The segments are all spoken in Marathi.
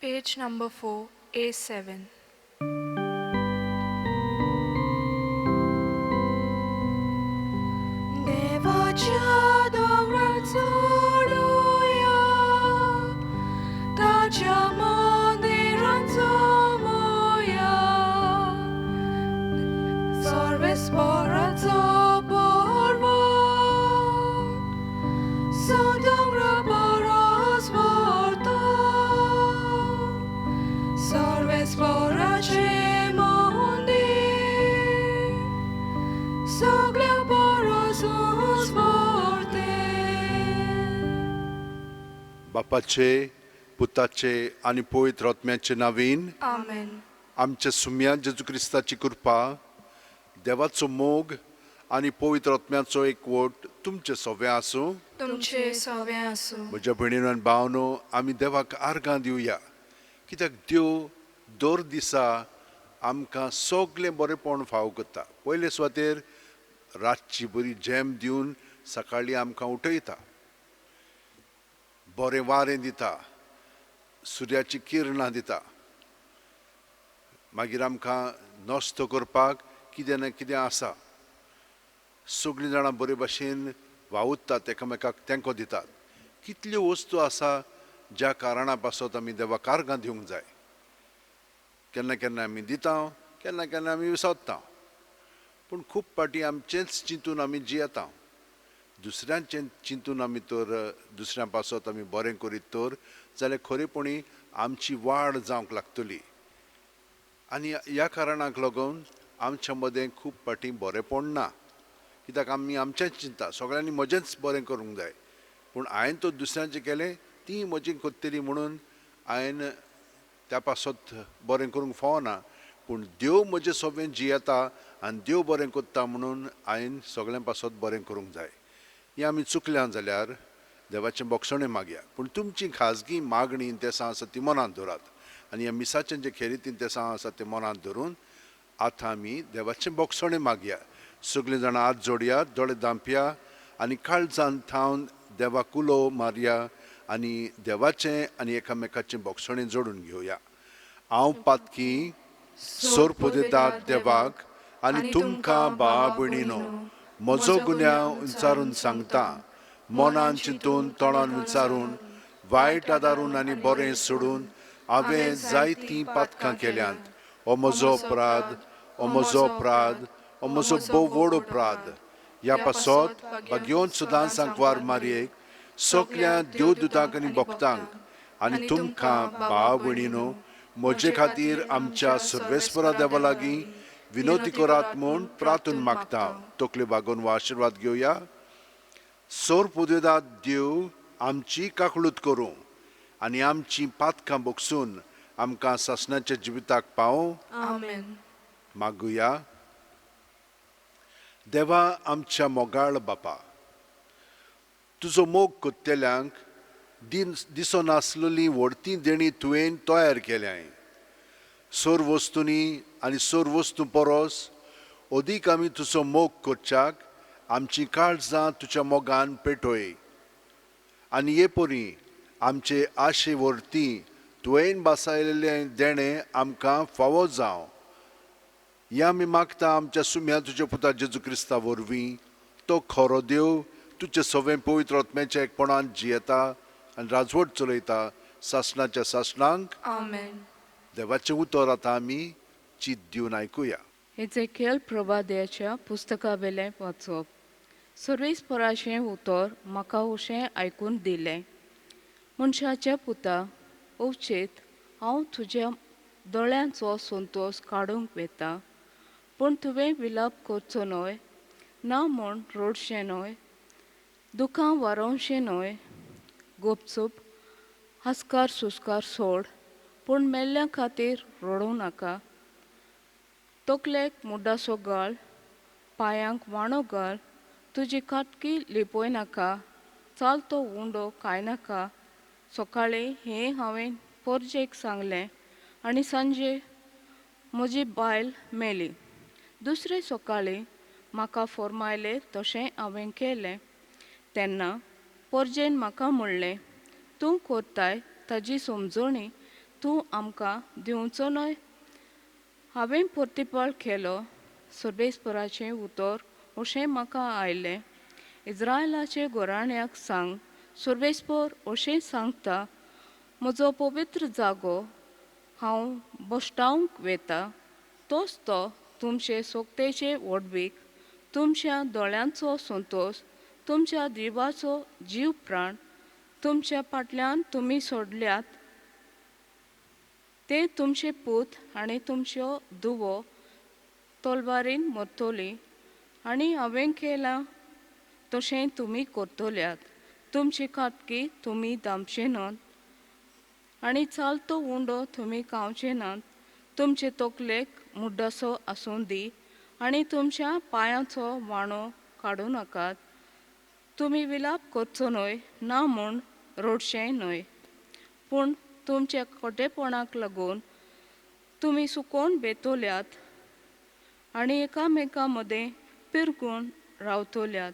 Page number 4, A7. देवाच्या डोंगरार चढूया, ताच्या मंदिरांत जमूया, सर्वेस्पराचो पर्वत, so doंगरा परस व्हरता, सर्वेस्पराचें मंदिर, सगळ्या परस उंच बापाचे, पुताचे आणि पवित्र आत्म्याचे नावीन आमेन. आमच्या सुम्या जेजू क्रिस्ताची कृपा, देवाचो मोग आणि पवित्र आत्म्याचो एकवट तुमचे सगळे आसूं. तुमचे सवे आसूं. म्हज्या भयणीनो आनी भावनो, आमी देवाक आर्गां दिवया, कित्याक देव दर दिसा आमकां सगळें बरेंपण फाव करता. पयले सुवातेर रातची बरी झेम दिवन सकाळीं आमकां उठयता, बरें वारें दिता, सुर्याची किरणां दिता, मागीर आमकां नस्तो करपाक कितें ना कितें आसा. सगळीं जाणां बरे भाशेन वावुरतात, एकामेकाक तेंको दितात. कितल्यो वस्तू आसा ज्या कारणां पासत आमी देवाक आर्गां दिवंक जाय. केन्ना केन्ना आमी दिता, केन्ना केन्ना आमी विसरता, पूण खूब पाटी आमचेंच चिंतून आमी जियेता. दुसऱ्यांचें चिंतून आमी तर दुसऱ्यां पासत आमी बरें करीत तर जाल्यार खरेपणी आमची वाड जावंक लागतली. आनी ह्या कारणाक लागून आमच्या मदें खूब पाटी बरेंपण ना, कित्याक आमी आमचेंच चिंता, सगळ्यांनी म्हजेंच बरें करूंक जाय. पूण हांवें तर दुसऱ्यांचें केलें ती म्हजी करतली म्हणून हांवें त्या पासत बरें करूंक फावना. पूण देव म्हजें सगळें जियेता आनी देव बरें करता म्हणून हांवें सगळ्यां पासत बरें करूंक जाय. हें आमी चुकल्यां जाल्यार देवाचें बोगसणें मागया. पूण तुमची खाजगी मागणी इंतेसां आसा ती मनांत दवरात, आनी ह्या मिसाचें जें खेरीत इंतेसां आसा तें मनांत धरून आतां आमी देवाचें बोगसणें मागया. सगळीं जाणां हात जोडया, दोळे धांपया आनी काळजांत थावन देवाक उलो मारया आनी देवाचें आनी एकामेकाचें बोगसणें जोडून घेवया. हांव पातकी सोरपोदेतात देवाक आनी तुमकां भावा भयणीनो, म्हजो गुन्यांव विचारून सांगता, मनान चिंतून तोंडान विचारून, वायट आदारून आनी बरें सोडून हांवें जायतीं पातकां केल्यांत. हो म्हजो अपराध, हो म्हजो अपराध, हो म्हजो भोव व्हड अपराध. ह्या पासत घेवन सुद्दां सांकवार मारयेक सगळ्या देवदूतांक आनी भक्तांक आनी तुमकां भावा भयणीनो, म्हजे खातीर आमच्या सर्वेस्परा देवा लागीं विनोदी करात म्हूण प्रार्थून मागता. तकल्यो बागोवन हो आशिर्वाद घेवया. सोर पुदेदाद देव आमची काकळूत करूं आनी आमची पातकां बोगसून आमकां सासणाच्या जिविताक पावूं. आमेन. मागुया. देवा आमच्या मोगाळ बापा, तुजो मोग कोत्तेल्यांक दिसो नासलेलीं व्हडतीं देणी तुवें तयार केल्याय. सोर वस्तूंनी आनी सोर वस्तू परस अदीक आमी तुजो मोग करच्याक आमची काळजां तुज्या मोगान पेटोय. आनी हे परी आमचे आशे व्हरती तुवें बासायलेलें देणें आमकां फावो जावं. हें आमी मागता आमच्या सुम्या तुज्या पुता जेजू क्रिस्ता वरवीं. तो खरो देव तुजें सगळें पवित्र आत्म्याच्या एकपणान जियेता आनी राजवट चलयता सासणाच्या सासणांक. आमेन. देवाचें उतर आतां आमी चीत दिवन आयकुया. एजेकियल प्रभादेच्या पुस्तका वेलें वाचप. सर्वेस्पराचें उतर म्हाका अशें आयकून दिलें. मनशाच्या पुता, अवचेत हांव तुज्या दोळ्यांचो संतोश काडूंक वेता, पूण तुवें विलाप करचो न्हय, ना म्हूण रडचें न्हय, दुखां वारोवचें न्हय. गुपचूप हास्कार सुस्कार सोड, पूण मेल्ल्या खातीर रडूं नाका. तकलेक मुड्डासो घाल, पांयांक वाणो घाल, तुजी काटकी लिपय नाका, चालतो उंडो काय नाका. सकाळीं हें हांवें परजेक सांगलें आनी सांजे म्हजी बायल मेली. दुसरे सकाळीं म्हाका फरमायलें तशें हांवें केलें. तेन्ना परजेन म्हाका म्हणलें, तूं करताय ताजी समजणी तूं आमकां दिवचो न्हय. हांवें प्रतिपळ केलो. सर्वेस्पराचें उतर अशें म्हाका आयलें. इस्रायलाचे गोराण्याक सांग, सर्वेस्पर अशें सांगता, म्हजो पवित्र जागो हांव बश्टावंक वेता, तोच तो तुमचे सोक्तेचे ओडवीक, तुमच्या दोळ्यांचो संतोश, तुमच्या जिवाचो जीव प्राण, तुमच्या फाटल्यान तुमी सोडल्यात ते तुमचे पूत आनी तुमच्यो धुवो तलवारीन मरतली. आनी हांवें केलां तशें तुमी करतल्यात. तुमची खाटकी तुमी दामचे नात आनी चालतो उंडो तुमी खावचे नात. तुमचे तकलेक मुड्डसो आसूं दी आनी तुमच्या पांयांचो वांडो काडूं नाकात. तुमी विलाप करचो न्हय, ना म्हूण रडचें न्हय, पूण तुमच्या खोटेपणाक लागून तुमी सुकोवन बेतल्यात आनी एकामेका मदें पिरगून रावतल्यात.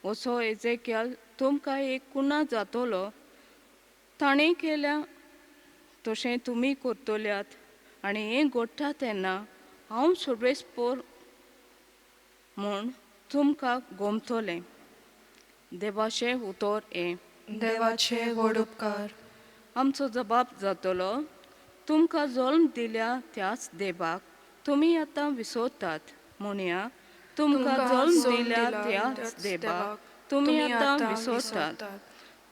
असो एजेक्याल तुमकां एक कुन्ना जातलो. ताणें केल्या तशें तुमी करतल्यात आनी हें घडटा तेन्ना हांव सर्वेस्पर म्हूण तुमकां गोमतलें. देवाचें उतर हें. देवाचे व्हड उपकार. आमचो जबाब जातलो, तुमकां जल्म दिल्या त्याच देवाक तुमी आतां विसरतात. म्हणया, तुमकां जल्म दिल्या त्याच देवाक तुमी आतां विसरतात.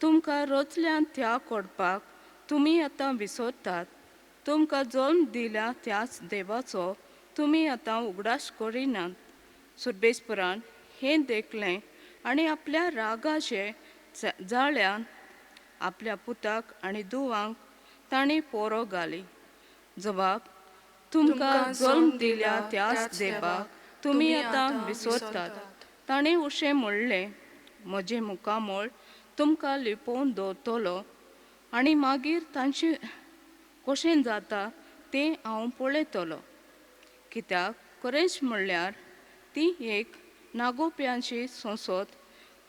तुमकां रचल्यान त्या कडपाक तुमी आतां विसरतात. तुमकां जल्म दिल्या त्याच देवाचो तुमी आतां उगडास करिनात. सर्वेस्परान हें देखलें आनी आपल्या रागाचे जाळ्यान आपल्या पुताक आनी धुवांक ताणें पोरो घाली. जबाब, तुमकां जल्म दिल्या त्याच देवाक तुमी आतां विसरतात. ताणें अशें म्हणलें, म्हजें मुखामळ तुमकां लिपोवन दवरतलो आनी मागीर तांचें कशें जाता तें हांव पळयतलो. कित्याक खरेंच म्हणल्यार ती एक नागोप्यांची संसद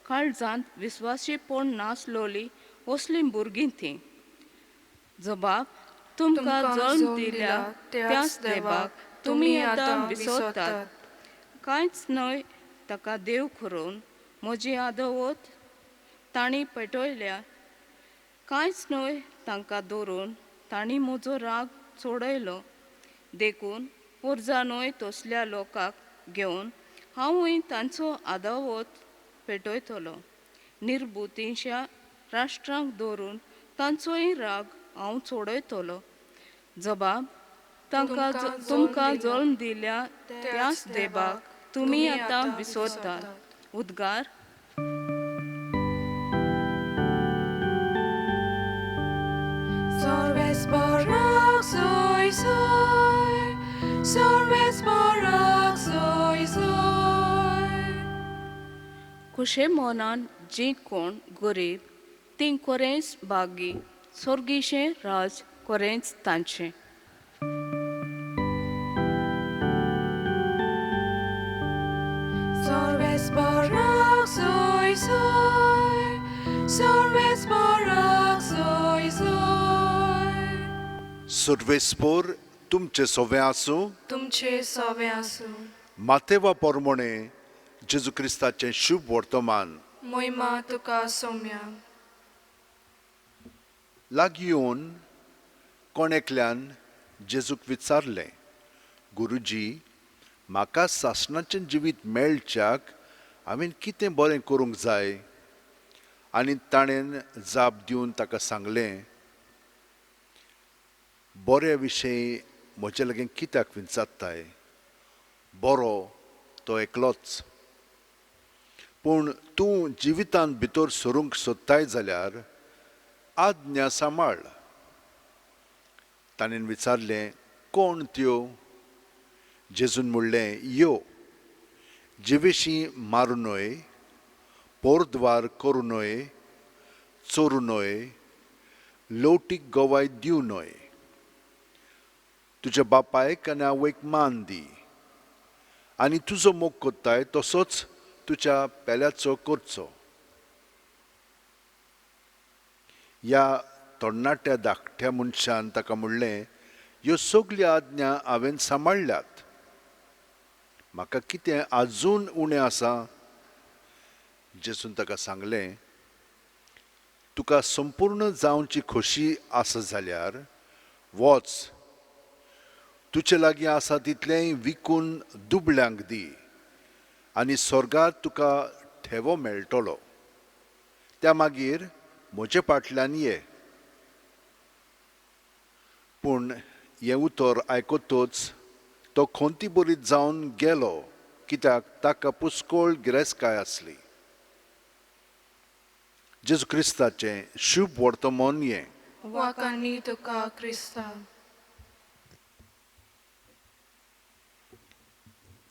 काळजांत विस्वासीपण नासलोली असलीं भुरगीं तीं. जबाब, तुमकां जल्म दिल्या त्याच देवाक तुमी आतां विसरतात. कांयच न्हय ताका देव करून म्हजी आदवत तांणी पेटयल्या. कांयच न्हय तांकां धरून तांणी म्हजो राग चडयलो. देखून पुर्जा न्हय तसल्या लोकांक घेवन हांवूय तांचो आदावत पेटयतलो. निर्बुतींच्या राष्ट्रांक धरून तांचोय राग हांव चडयतलो. जबाब, तुमकां जल्म दिल्या त्याच देवाक तुमी आतां विसरतात. उद्गार. सर्वेस्पराक सोय सोय, सर्वेस्पराक सोय सोय. खुशे मोनान जी कोण गरीब तीं खरेंच बागी, सर्गीचें राज खरेंच तांचें. सर्वेस्पराक सोय सोय, सर्वेस्पराक सोय सोय. सर्वेस्पर तुमचे सोवे आसूं. तुमचे सवे आसूं. मातेवा पोरमोणे जेजू क्रिस्ताचें शुभ वर्तमान. मोहिमा तुका सौम्या. लागीं येवन कोण एकल्यान जेजूक विचारलें, गुरुजी, म्हाका सासणाचें जिवीत मेळच्याक हांवें कितें बरें करूंक जाय? आनी ताणें जाप दिवन ताका सांगलें, बऱ्या विशयी म्हजे लागीं कित्याक विचारताय? बरो तो एकलोच. पूण तूं जिवितांत भितर सरूंक सोदताय जाल्यार आज्ञा सांबाळ. ताणें विचारलें, कोण त्यो? जेजून म्हणलें, यो, जिवेशी मारूं न्हय, पोरद्वार करूं न्हय, चोरूं न्हय, लोटीक गोवाय दिवं न्हय, तुज्या बापायक आनी आवयक मान दी, आनी तुजो मोग कोत्ताय तसोच तुज्या पेल्याचो करचो. ह्या तरणाट्या धाकट्या मनशान ताका म्हणलें, ह्यो सगल्यो आज्ञा हांवें सांबाळल्यात. म्हाका कितें आजून उणें आसा? जेजून ताका सांगलें, तुका संपूर्ण जावची खोशी आसा जाल्यार वच, तुजे लागीं आसा तितलेंय विकून दुबळ्यांक दी, आनी स्वर्गांत तुका ठेवो मेळटलो. त्या मागीर म्हजे फाटल्यान ये. पूण हें उतर आयकतच तो खोंती बरीत जावन गेलो, कित्याक ताका पुस्कळ गिरेस्तकाय आसली. जेजू क्रिस्ताचें शुभ वर्तमान हें. वाकानी तुका क्रिस्ता.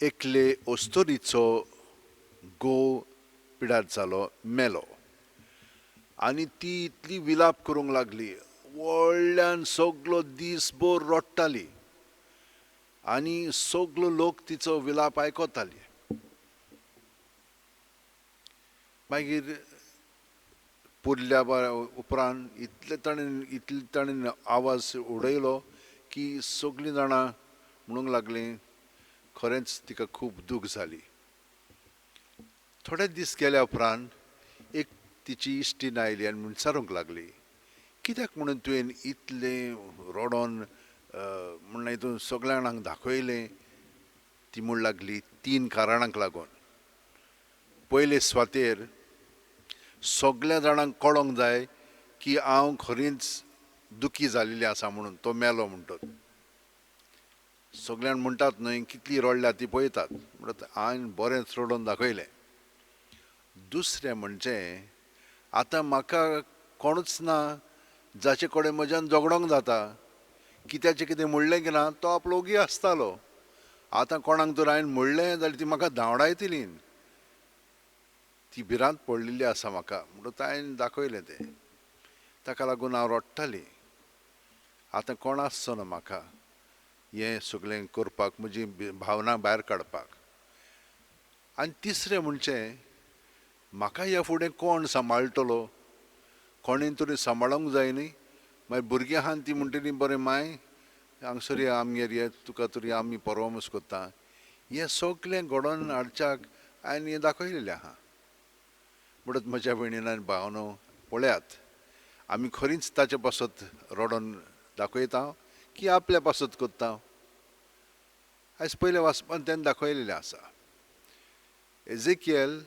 एकले ओस्तोरीचो घोव पिड्यार जालो, मेलो. आनी ती इतली विलाप करूंक लागली, व्हडल्यान सगलो दीसभर रडटाली आनी सगलो लोक तिचो विलाप आयकताले. मागीर पुरल्या उपरांत इतले ताणें आवाज उडयलो की सगळीं जाणां म्हणूंक लागलीं खरेंच तिका खूब दूख जाली. थोडे दीस गेल्या उपरांत एक तिची इश्टीण आयली आनी विचारूंक लागली, कित्याक म्हणून तुवें इतलें रडोन म्हणून हितून सगळ्या जाणांक दाखयलें? ती म्हूण लागली, 3 कारणांक लागून. पयले सुवातेर सगळ्या जाणांक कळोंक जाय की हांव खरींच दुखी जाल्लेली आसा म्हणून, तो मेलो म्हणटत. सगळ्यान म्हणटात न्हय, कितली रडल्या ती पळयतात, म्हणत हांवें बरेंच रडोन दाखयलें. दुसरें म्हणजे आतां म्हाका कोणूच ना जाचे कडेन म्हज्यान झगडोंक जाता. कित्याचें कितें म्हणलें की ना, तो आपलो ओगी आसतालो. आतां कोणाक जर हांवें म्हणलें जाल्यार ती म्हाका धांवडायतली. ती भिरांत पडलेली आसा म्हाका म्हणून हांवें दाखयलें तें. ताका लागून हांव रडटाली. आतां कोण आसचो ना म्हाका हें सगळें करपाक, म्हजी भावना भायर काडपाक. आनी तिसरें म्हणजे म्हाका ह्या फुडें कोण सांबाळटलो? कोणें तरी सांबाळूंक जाय न्ही. मागीर भुरगीं आहात ती म्हणटली, बरें माय हांगसर या आमगेर ये, तुका तरी आमी परवरीश कोत्ता. हें सगळें घडोवन हाडच्याक हांवें हें दाखयलेलें आहा. म्हणत म्हज्या भयणीन आनी भावनो पळयात, आमी खरींच ताचे पासत रडोन दाखयता की आपल्या पासत कोत्ता. आयज पयले वाचपान तेन्ना दाखयलेलें आसा. एजेकियल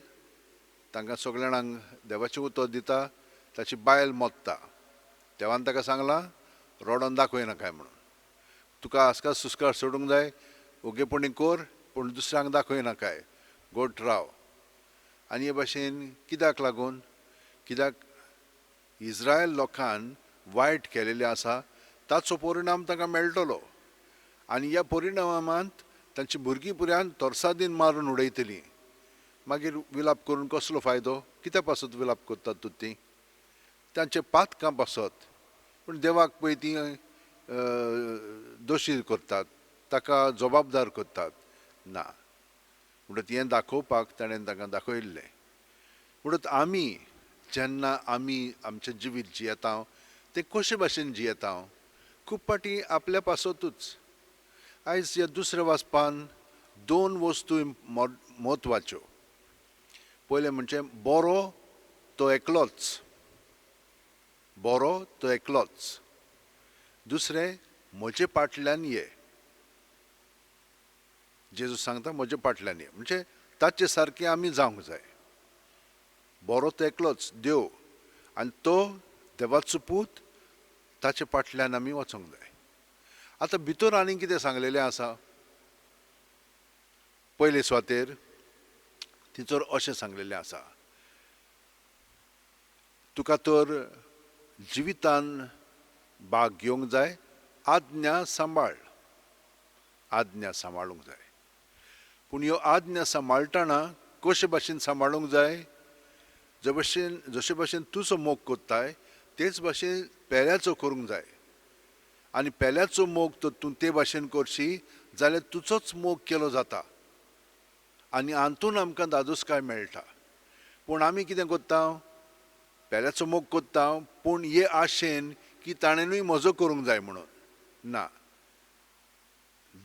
तांकां सगळ्या जाणांक देवाचें उतर दिता, ताची बायल मोत्ता. देवान ताका सांगलां, रडोन दाखयनाकाय म्हणून. तुका आसका सुस्कार सोडूंक जाय, ओगेपणी कर, पूण दुसऱ्यांक दाखयनाकाय, गोठ राव. आनी हे भाशेन कित्याक लागून? कित्याक इस्रायल लोकान वायट केलेलें आसा, ताचो परिणाम तांकां मेळटलो. आनी ह्या परिणामांत तांची भुरगीं पुरान तोरसादीन मारून उडयतलीं. मागीर विलाप करून कसलो फायदो? कित्या पासत विलाप करतात तूं तीं? तांचे पातकां पासत. पूण देवाक पळय तीं दोशी करतात, ताका जबाबदार करतात. ना, म्हणून हें दाखोवपाक ताणें तांकां दाखयल्लें. म्हणून आमी जेन्ना आमी आमचें जिवीत जियेता तें कशे भाशेन जियेता? खूब पाटी आपल्या पासतूच. आयज ह्या दुसऱ्या वाचपान 2 वस्तू म्हत्वाच्यो. पयलें म्हणजे बरो तो एकलोच. बरो तो एकलोच. दुसरें, म्हजे फाटल्यान ये. जेजू सांगता म्हजे फाटल्यान ये, म्हणजे ताचे सारकें आमी जावंक जाय. बरो तो एकलोच देव, आनी तो देवाचो पूत, ताचे फाटल्यान आमी वचोंक जाय. आतां भितर आनीक कितें सांगलेलें आसा? पयले सुवातेर तिचोर अशें सांगलेलें आसा, तुका तर जिवितान भाग घेवंक जाय, आज्ञा सांबाळ. आज्ञा सांबाळूंक जाय. पूण ह्यो आज्ञा सांबाळटना कशे भाशेन सांबाळूंक जाय? जशे भाशेन तुजो मोग कोत्ताय तेच भाशेन पेल्याचो करूंक जाय. आनी पेल्याचो मोग तर तूं ते भाशेन करशी जाल्यार तुजोच मोग केलो जाता आनी हातून आमकां दादोसकाय मेळटा. पूण आमी कितें कोत्ता? पेल्याचो मोग कोत्ता, पूण हे आशेन की ताणेनूय म्हजो करूंक जाय म्हणून ना.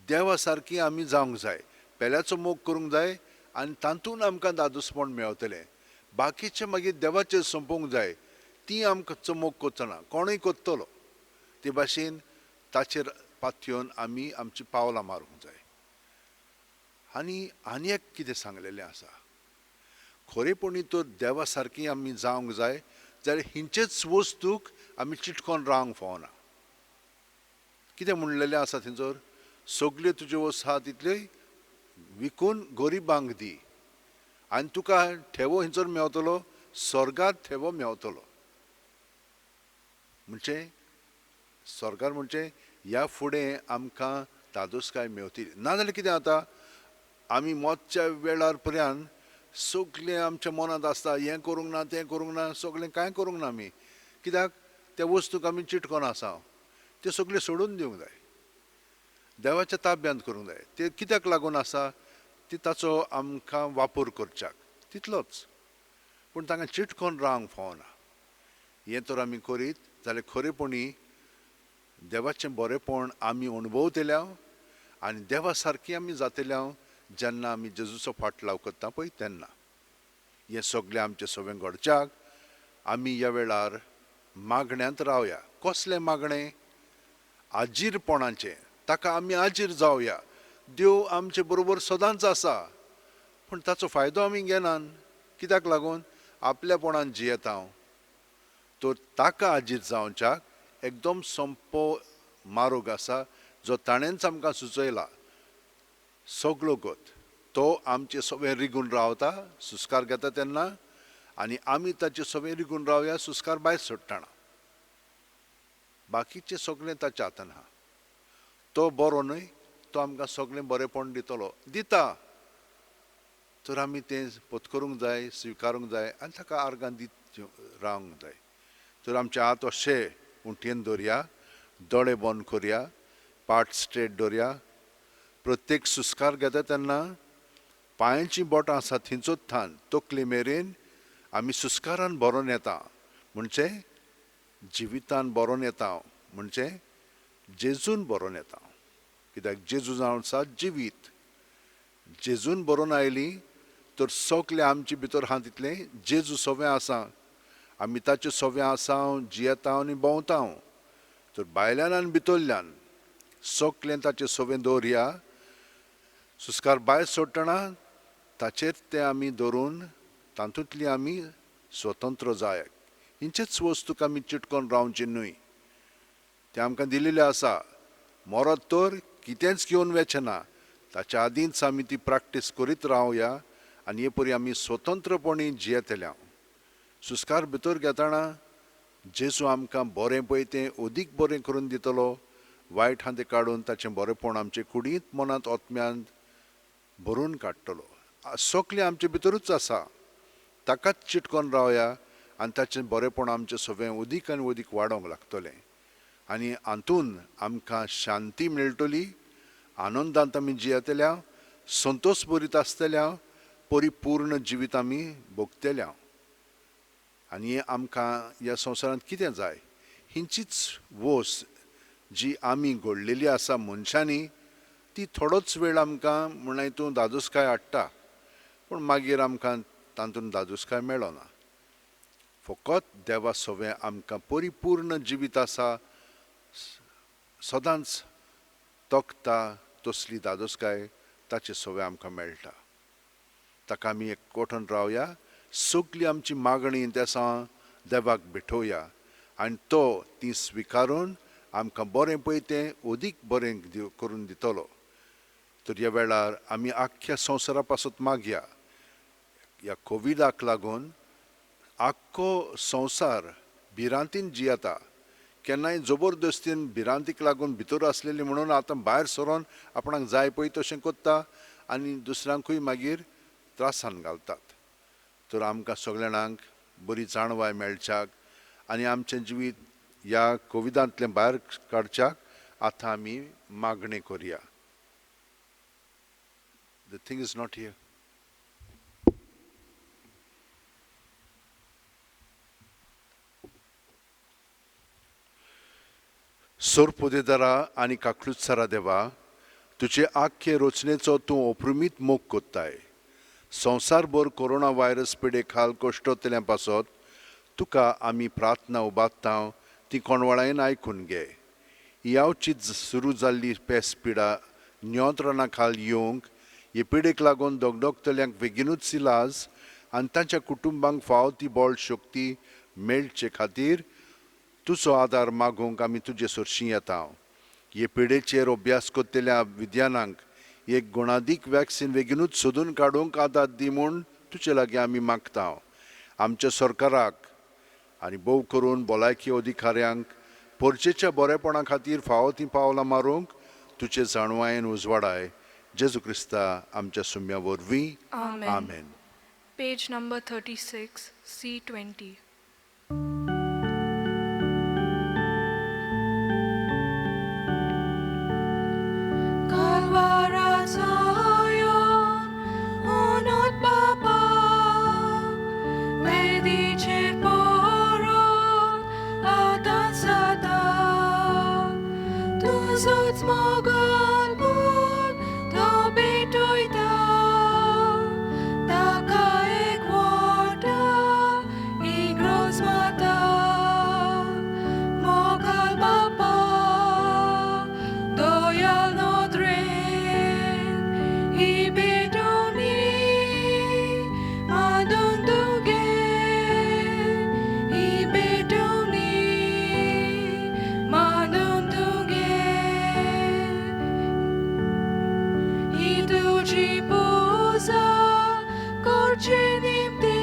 देवा सारकी आमी जावंक जाय, पेल्याचो मोग करूंक जाय आनी तातूंत आमकां दादूसपण मेळटलें. बाकीचे मागीर देवाचेर सोंपोवंक जाय, ती आमचो मोग करचो ना, कोणूय करतलो. ते भाशेन ताचेर पातयेवन आमी आमची पावलां मारूंक जाय. आनी एक कितें सांगलेलें आसा, खरेपणी तर देवा सारकी आमी जावंक जाय जाल्यार हिंचेच वस्तूक आमी चिटकोन रावंक फावना. कितें म्हणलेलें आसा थंयसर, सगल्यो तुज्यो वस्तू आहा तितल्योय विकून गरिबांक दी आनी तुका ठेवो हिंचर मेवतलो, स्वर्गांत ठेवो मेवतलो. म्हणजे स्वर्गार म्हणजे ह्या फुडें आमकां दादोसकाय मेवतली. नाजाल्यार कितें जाता, आमी मोतच्या वेळार पर्यंत सगळें आमच्या मनांत आसता, हें करूंक ना तें करूंक ना, सगळें कांय करूंक ना आमी. कित्याक त्या वस्तूक आमी चिटकोन आसा, त्यो सगळ्यो सोडून दिवंक जाय, देवाच्या ताब्यांत करूंक जाय. ते कित्याक लागून आसा, ती ताचो आमकां वापर करच्याक तितलोच. पूण तांकां चिटकोन रावंक फावना. हें तर आमी करीत जाल्यार खरेपणी देवाचें बरेंपण आमी अणभवतल्या आनी देवा सारकी आमी जातल्या जेन्ना आमी जेजूचो फाटलाव करता पळय तेन्ना. हें सगळें आमचें सगळें घडच्याक आमी ह्या वेळार मागण्यांत रावया. कसलें मागणें? आजीरपणाचें. ताका आमी आजीर जावया. देव आमचे बरोबर सदांच आसा, पूण ताचो फायदो आमी घेनात. कित्याक लागून? आपल्यापणान जियेता हांव. तो ताका आजीर जावच्याक एकदम सोंपो मार्ग आसा जो ताणेंच आमकां सुचयला. सगळो गत तो आमचे सगळें रिगून रावता सुस्कार घेता तेन्ना, आनी आमी ताचे सगळें रिगून रावया सुस्कार भायर सोडटना. बाकीचें सगळें ताच्या हातान आहा. तो बरो न्हय, तो आमकां सगळें बरेंपण दितलो, दिता. तर आमी तें पत्करूंक जाय, स्विकारूंक जाय आनी ताका आर्गां दीत रावंक जाय. तर आमचे हात अशे उंटयेन दवरया, दोळे बंद करया, पाट स्ट्रेट दवरया. प्रत्येक सुस्कार घेता तेन्ना पांयांची बोटां आसा थंयचोच थान तकले मेरेन आमी सुस्कारान बरोवन येता. म्हणजे जिवितान बरोवन येता, म्हणजे जेजून बरोवन येता. कित्याक जेजू जावन आसा जिवीत. जेजून बरोवन आयली तर सगलें आमचे भितर आहा तितलें जेजू सगळें आसा. आमी ताचें सगळें आसा, जियेता आनी भोंवता. तर भायल्यान आनी भितरल्यान सगलें ताचें सगळें दवरया. सुस्कार भायर सोडटना ताचेर तें आमी धरून तातूंतली आमी स्वतंत्र जाय. हिंचेच वस्तूक आमी चिटकोन रावचें न्हय. तें आमकां दिलेलें आसा. मरत तर कितेंच घेवन वचचें ना, ताच्या आदींच आमी ती प्रॅक्टीस करीत रावया आनी हे परी आमी स्वतंत्रपणी जियेतल्या. सुस्कार भितर घेतना जेजू आमकां बरें पळय तें अदीक बरें करून दितलो. वायट आहा तें काडून ताचें बरेंपण आमचे कुडींत मनांत आत्म्यांत भरून काडटलो. सगलें आमचे भितरूच आसा, ताकाच चिटकोन रावया आनी ताचें बरेंपण आमचें सगळें अदीक आनी अदीक वाडोवंक लागतलें. आनी हातूंत आमकां शांती मेळटली, आनंदांत आमी जियेतल्या, संतोश भरीत आसतल्या, परिपूर्ण जिवीत आमी भोगतल्या. आनी हें आमकां ह्या संवसारांत कितें जाय? हिंचीच वोस जी आमी घडलेली आसा मनशांनी, ती थोडोच वेळ आमकां म्हण हितून दादोसकाय हाडटा, पूण मागीर आमकां तातूंत दादोसकाय मेळना. फकत देवा सगळें आमकां परिपूर्ण जिवीत आसा, सदांच तोखता तसली दादोसकाय ताचें सगळें आमकां मेळटा. ताका आमी एकवटून रावया, सगळी आमची मागणी तेसा देवाक भेटोवया आनी तो ती स्विकारून आमकां बरें पळय तें अदीक बरें करून दितलो. तर ह्या वेळार आमी आख्ख्या संवसारा पासून मागया. ह्या कोविडाक लागून आख्खो संवसार भिरांतीन जियेता. केन्नाय जबरदस्तीन भिरांतीक लागून भितर आसलेली म्हणून आतां भायर सरोन आपणाक जाय पळय तशें करता आनी दुसऱ्यांकूय मागीर त्रासान घालतात. तर आमकां सगळ्या जाणांक बरी जाणवाय मेळच्याक आनी आमचें जिवीत ह्या कोविडांतलें भायर काडच्याक आतां आमी मागणी करया. The thing is not here. सोर पोदेदारा आनी काकलुत्सारा देवा, तुजे आख्खे रचनेचो तूं अप्रुमीत मोग कोत्ताय. संवसारभर कोरोना व्हायरस पिडे खाल कश्टतल्या पासत तुका आमी प्रार्थना उबारतांव ती कोणवळायेन आयकून घे. यावची सुरू जाल्ली पेस पिडा नियंत्रणा खाल येवंक, हे पिडेक लागून दोगदोगतल्यांक बेगीनूच इलाज आनी तांच्या कुटुंबांक फावो ती बोळ शक्ती मेळचे खातीर तुजो आदार मागूंक आमी तुजे सुरशीं येतांव. हे पिडेचेर अभ्यास कोत्तेल्या विद्यानांक एक गुणादीक वॅक्सीन बेगीनूच सोदून काडूंक आदार दी म्हूण तुजे लागीं आमी मागतांव. आमच्या सरकाराक आनी भोव करून भलायकी अधिकाऱ्यांक परचेच्या बरेपणा खातीर फावो तीं पावलां मारूंक तुजे जाणवायेन उजवाडाय. जेजू क्रिस्ता आमच्या सुम्या वरवीं. Amen. आमेन. Page number 36, C20. Kalwarazayon, unot Baba, medici poron, atan sada, tuzots mogal bun, tobi tuita, takaek wada, igros mata, mogal Baba, doyal no dren, ibedoni, madunduge, ibedoni, madunduge, iduji puza, korchenimti,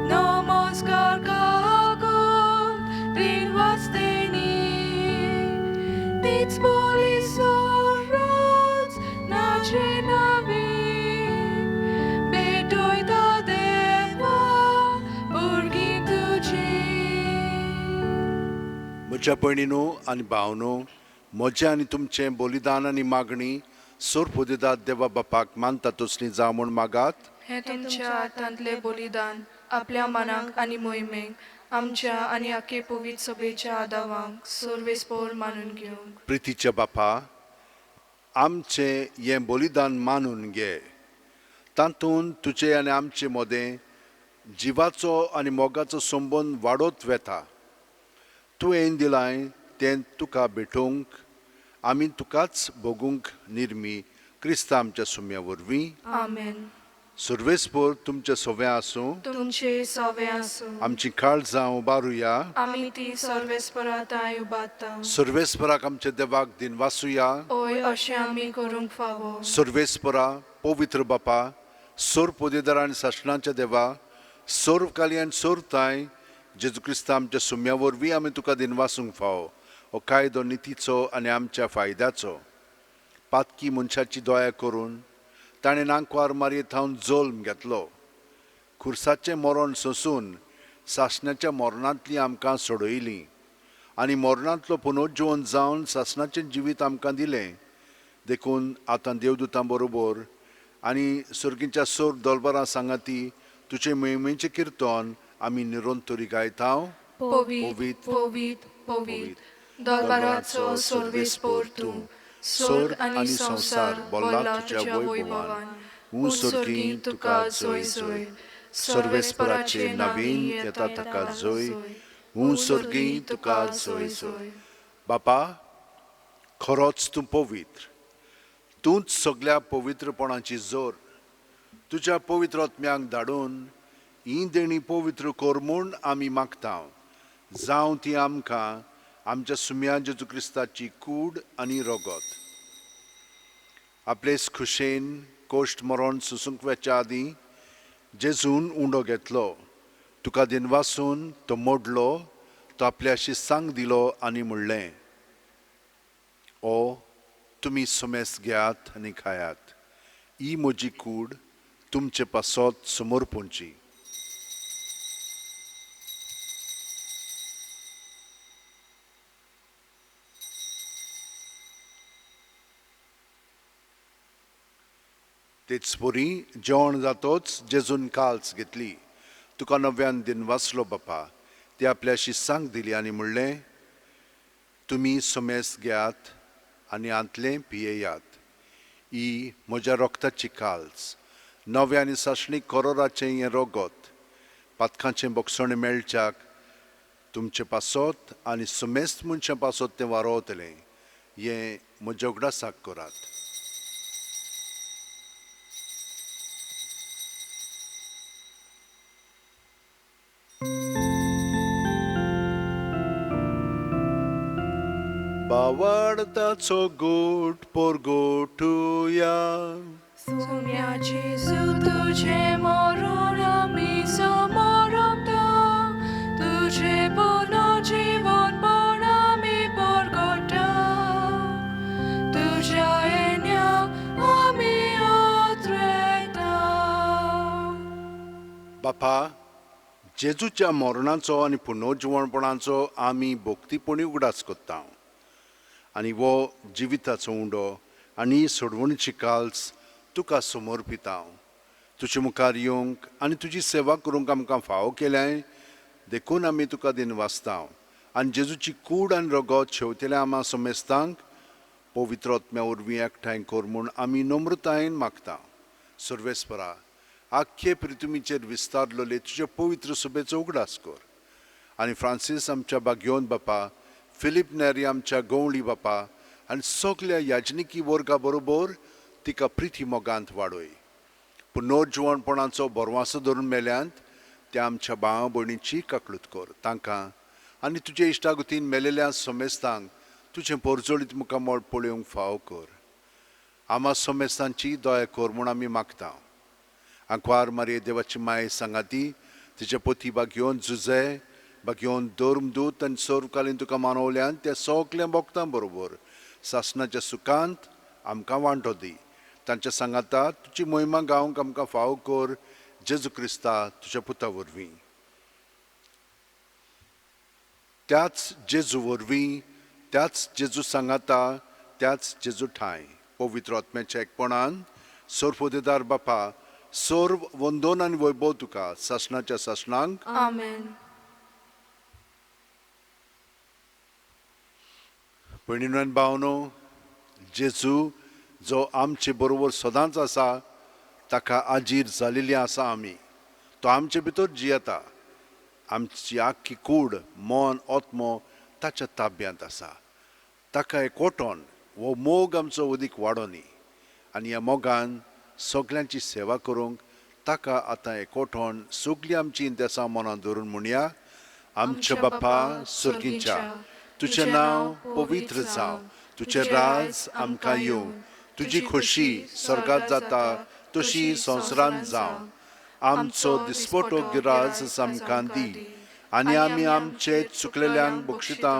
namaskar kagon, din vasteni, Dits boli sorrows, nace navi, bedoi da deva, burgin tuji. म्हज्या भयणीनो आनी भावनो, म्हजें आनी तुमचें बलिदान आनी मागणी सोर पोदेदाद देवा बापाक मानता तसली जावं म्हूण मागात. हे तुमच्या हातांतले बलिदान आपल्या मनाक आनी मोहिमेक आमच्या आनी आखे पवित्र सभेच्या आदावांक सर्वेस्पोर मानून घेवंक. प्रितीच्या बापा, आमचें हें बलिदान मानून घे. तातूंत तुजें आनी आमचें मोदें जिवाचो आनी मोगाचो संबंद वाडत वेता. तूं येवन दिलाय तें तुका भेटोवंक आमी तुकाच भोगूंक निर्मी क्रिस्ता आमच्या सुम्या वरवीं. आमेन. सर्वेस्पोर तुमच्या सोव्या आसूं. तुमचे सवे आसूं. आमची काळजां उबारुया. आमी ती सर्वेस्पराताय उबारता. सर्वेस्पराक आमच्या देवाक दिनवासुया. ओय अशें आमी करूंक फावो. सर्वेस्परा पवित्र बापा, सोर पोदेदार आनी शासनाच्या देवा, सोर्वकाली आनी सोरताय जेजू क्रिस्ता आमच्या सुम्या वरवीं आमी तुका दिनवासूंक फावो. हो कायदो नितीचो आनी आमच्या फायद्याचो. पातकी मनशाची दया करून ताणें नांकवार मारयेंत थावन जल्म घेतलो. खुर्साचें मरण सोंसून शासनाच्या मरणांतलीं आमकां सोडयलीं आनी मरणांतलो पुनर्जीवन जावन शासनाचें जिवीत आमकां दिलें. देखून आतां देवदूतां बरोबर आनी सर्गीच्या सोर दोलबारां सांगाती तुजे मोहिमेचें किर्तन आमी निरंतरी गायतांव. पवित, पवित, पवित, दरबाराचो सर्वेस्पोर तूं, स्वर्ग आनी संवसार बोला तुज्या वैभवान. सर्गी तुका जय जय, सर्वेस्पराचे नवीन येता ताका जय. सर्गी तुका जय जय. बापा, खरोच तूं पवित्र. तूंच सगळ्या पवित्रपणाची जोर. तुज्या पवित्र आत्म्याक धाडून ही देणी पवित्र कर म्हूण आमी मागतांव. जावं ती आमकां आमच्या सुम्या जेजू क्रिस्ताची कूड आनी रगत. आपलेच खुशेन कोश्ट मरण सुसूंक वेच्या आदीं जेजून उंडो घेतलो. तुका दिनवासून तो मोडलो, तो आपल्या शिस्सांक दिलो आनी म्हणलें, ओ तुमी सुमेस घेयात आनी खायात. ही म्हजी कूड तुमचे पासत समोर पोंची. तेच पोरी जेवण जातोच जेजून काल्स घेतली. तुका नव्यान दिन वाचलो बापा. ती आपल्या शिस्सांक दिली आनी म्हणलें, तुमी सोमेस घेयात आनी आंतलें पियेयात ही म्हज्या रोगताची काल्स नवे आनी सासणीक करोराचें हें रोगत पातकांचें बोगसणें मेळच्याक तुमचें पासत आनी सुमेस्त मनशां पासत तें वारोवतलें हें म्हज्या उगडासाक करात. बावार्ताचो गोट पोरगोटुया सुम्याची तुझे मरण आमी समरता तुझे पुनर्जीवन पण आमी परगटा तुझ्या येण्याक आमी आत्रेता. बापा जेजूच्या मरणाचो आनी पुनर्जीवणपणाचो आमी भोक्तीपणी उगडास कोत्ता आनी वो जिविताचो उंडो आनी सोडवणीची काल्स तुका समर्पिता. तुजे मुखार येवंक आनी तुजी सेवा करूंक आमकां फावो केल्याय देखून आमी तुका दिनवासता आनी जेजूची कूड आनी रगत शेवतेल्या आमा सोमेस्तांक पवित्र आत्म्या वरवीं एकठांय कर म्हूण आमी नम्रतायेन मागता. सर्वेस्परा आख्खे पृथ्वीचेर विस्तारलोले तुजे पवित्र सुबेचो उगडास कर आनी फ्रांसीस आमच्या बागयोन बापा फिलीप नेरी आमच्या गवळी बापा आनी सगल्या याजनिकी वर्गा बरोबर तिका प्रिती मोगांत वाडय. पुनर्जीवणपणाचो बरवासो धरून मेल्यांत त्या आमच्या भावा भयणीची काकलूत कर तांकां आनी तुजे इश्टागतीन मेलेल्या सोमेस्तांक तुजें परजोळीत मुखामोळ पळोवंक फावो कर. आमा सोमेस्तांची दया कर म्हूण आमी मागता. आंकवार मारये देवाची माय सांगाती तिचे पोती बागयोन जुजे बागयोन धर्मदूत आनी सर्वकालीन तुका मानवल्यान त्या सगल्या भक्तां बरोबर सासणाच्या सुखांत आमकां वांटो दी. तांच्या सांगाता तुजी महिमा गावंक आमकां फावो कर जेजू क्रिस्ता तुज्या पुता वरवीं. त्याच जेजू वरवीं त्याच जेजू सांगाता त्याच जेजू ठाय पवित्र आत्म्याच्या एकपणान सर्वोदेदार बापा सर्व वंदन आनी वैभव तुका सासणाच्या सासणांक आमेन. भयणीनो आनी भावनो जेजू जो आमचे बरोबर सदांच आसा ताका आजीर जालेली आसा आमी तो आमचे भितर जियेता आमची आख्खी कूड मन आत्मो ताच्या ताब्यांत आसा. ताका एकवटोन हो मोग आमचो अदीक वाडोनी आनी ह्या मोगान सगल्यांची सेवा करूंक ताका आतां एकवटोन सगलीं आमची इंतेसां मनांत धरून म्हणया. आमच्या बापा सुर्गीच्या तुजें नांव पवित्र जावं तुजें राज आमकां येवं तुजी खोशी स्वर्गांत जाता तशी संवसारांत जावं. आमचो दिसपटो गिराज आमकां दी आनी आमी आमचे चुकलेल्यांक बक्षिता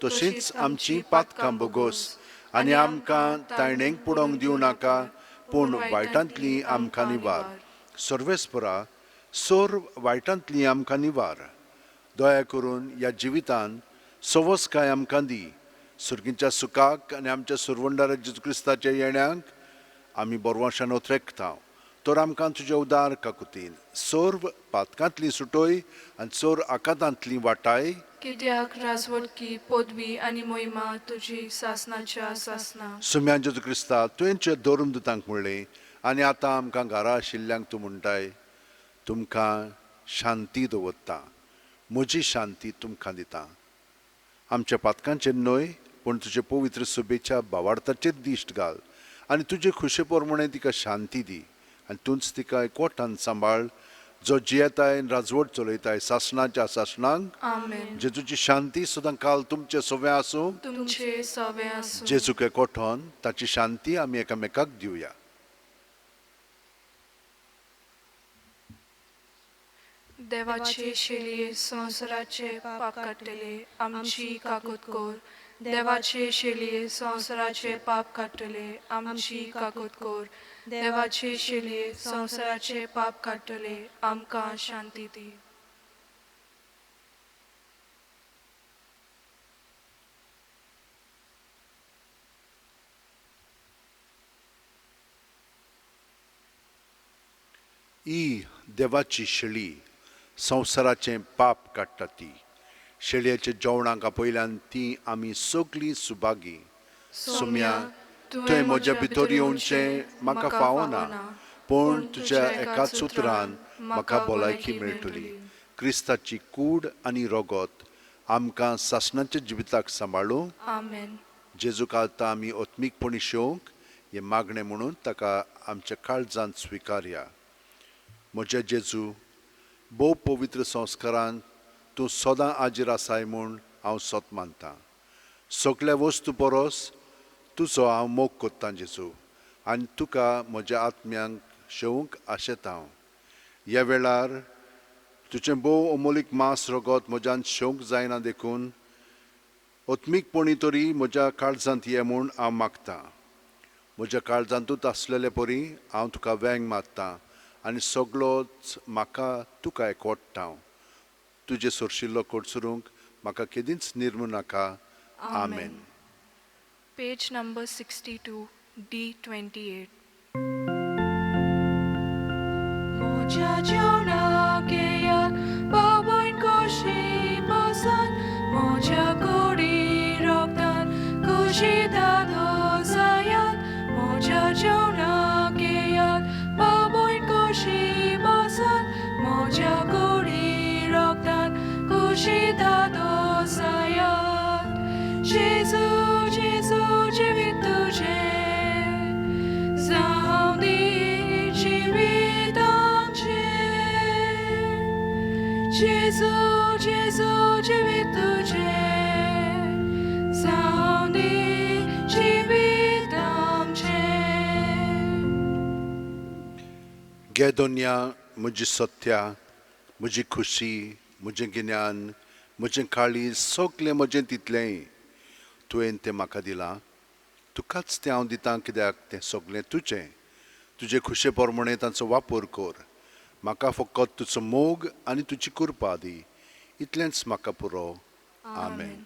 तशींच आमची पातकां बोगोस आनी आमकां तायणेक पडोवंक दिवं नाका पूण वायटांतली आमकां निवार. सर्वेस्परा सर्व वायटांतली आमकां निवार. दया करून ह्या जिवितान सवस काय आमकां दी. सुर्गीच्या सुखाक आनी आमच्या सुरवंडार जेजू क्रिस्ताच्या येण्याक आमी बरवाशान ओथरेकता तर आमकां तुज्या उदार काकुतीन सर्व पातकांतली सुटोय आनी चोर आकांतांतली वाटाय कित्याक राजवटकी पदवी आनी मोहिमा तुजी सासणाच्या सासना. सुम्या जेजू क्रिस्ता तुवेंच्या धर्मदुतांक म्हणलें आनी आतां आमकां घरा आशिल्ल्यांक तूं म्हणटाय तुमकां शांती दवरता म्हजी शांती तुमकां दिता. आमच्या पातकांचेर न्हय पूण तुजे पवित्र सुबेच्या भावार्थाचेर दिश्ट घाल आनी तुजे खुशे प्रमाणे तिका शांती दी आनी तूंच तिका एकवटान सांबाळ जो जियेताय राजवट चलयताय सासणाच्या सासणांक. आमेन. जेजूची शांती सदां काल तुमचे सवे आसूं तुमचे सवे आसूं. जेजूक एकवटोन ताची शांती आमी एकामेकाक दिवया. देवाचे शेलये संवसाराचे पाप काडटले आमची काकूत कोर. देवाचे शेलये संवसाराचे पाप काडटले आमची काकूत कोर. देवाचे शेलये संवसाराचे पाप काडटले आमकां शांती दी. ही देवाची शेळी संवसाराचें पाप काडटा ती शेळयेच्या जेवणाक आपयल्यान ती आमी सगळीं सुभागी. सुम्या, तुवें म्हज्या भितर येवचें म्हाका फावना, पूण तुज्या एकाच उतरान म्हाका भलायकी मेळटली. क्रिस्ताची कूड आनी रगत आमकां सासणाच्या जिविताक सांबाळूं. आमेन. जेजूक आतां आमी ओत्मीकपणी शेवंक हे मागणें म्हणून ताका आमच्या काळजांत स्विकारया. म्हज्या जेजू, भोव पवित्र संस्कारांत तूं सदां हाजीर आसाय म्हूण हांव सोत मानतां. सगळ्या वस्तू परस तुजो हांव मोग कोत्तां जेजू, आनी तुका म्हज्या आत्म्यांक शेवंक आशेता हांव. ह्या वेळार तुजें भोव अमोलीक मांस रगत म्हज्यान शेवंक जायना देखून ओत्मीकपणी तरी म्हज्या काळजांत ये म्हूण हांव मागतां. म्हज्या काळजांतूच आसलेले परी हांव तुका वेंग मारतां आनी सगळोच म्हाका तुका एकवटता हांव. तुजे सोरशिल्लो कोडसुरूंक म्हाका केदींच निर्मू नाका. आमेन. Page number 62, D28. Moja jeona keyat baboin koshi basan, moja kori roktan koshi dado sayat, moja jeona keyat baboin koshi basan, moja kori roktan koshi dado sayat. Jesus, Jesus, जीवित तुझे जाऊ दे जीवित आमचे. जेजू, जेजू, जीवित तुझे जाऊ दे जीवित आमचे. गे दोन्या म्हजी सत्या, म्हजी खुशी, म्हजें गिन्यान, म्हजें काळीज, सगळें म्हजें तितलेंय तुवें तें म्हाका दिलां. तुकाच तें हांव दितां कित्याक तें सगळें तुजें. तुजे खुशे पोरमणें तांचो वापर कर. म्हाका फकत तुजो मोग आनी तुजी कृपा दी. इतलेंच म्हाका पुरो. आमेन.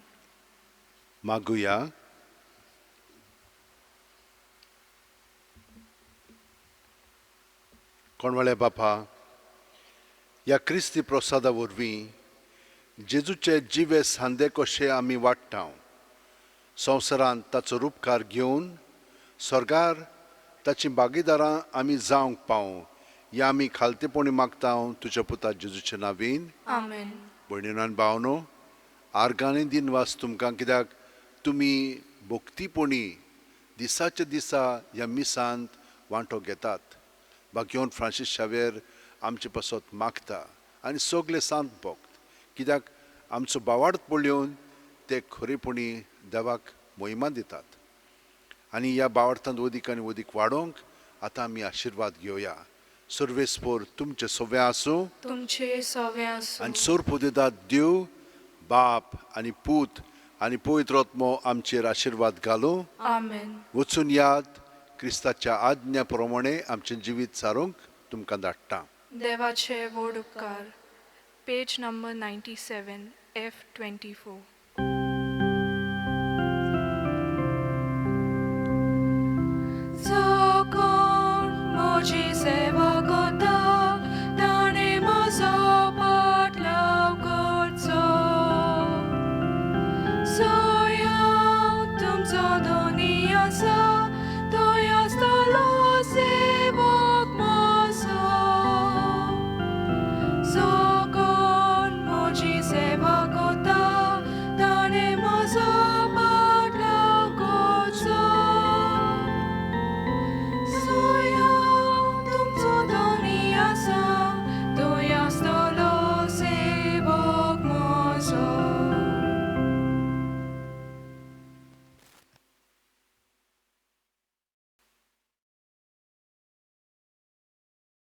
मागुया. कोणवळे बापा, ह्या क्रिस्ती प्रसादा वरवीं जेजूचे जिवे सांदे कशे आमी वाडटां. संवसारांत ताचो रूपकार घेवन स्वर्गार ताची भागीदारां आमी जावंक पावूं हें आमी खालतेपणी मागता तुज्या पुता जेजूच्या नांवीन. आमेन. भयणीनो आनी भावनो, आर्गांनी दिनवास तुमकां, कित्याक तुमी भक्तीपणी दिसाच्या दिसा ह्या मिसांत वांटो घेतात. बागयोन फ्रांसीस शावेर आमचे पासत मागता आनी सगळे सांत भोक्त, कित्याक आमचो बावार्थ पळोवन ते खरेपणी देवाक मोहिमा दितात. आनी ह्या बावार्थांत वदीक आनी वदीक वाडोवंक आतां आमी आशिर्वाद घेवया. सर्वेस्पोर तुमचे सवे आसूं तुमचे सवे आसूं. आनी सोरपोदितात देव बाप आनी पूत आनी पवित्र आत्मो आमचेर आशिर्वाद घालूं. आमेन. वचून याद क्रिस्ताच्या आज्ञा प्रमाणे आमचें जिवीत सारूंक तुमकां धाडटा. देवाचे व्हड उपकार. Page number 97, F24.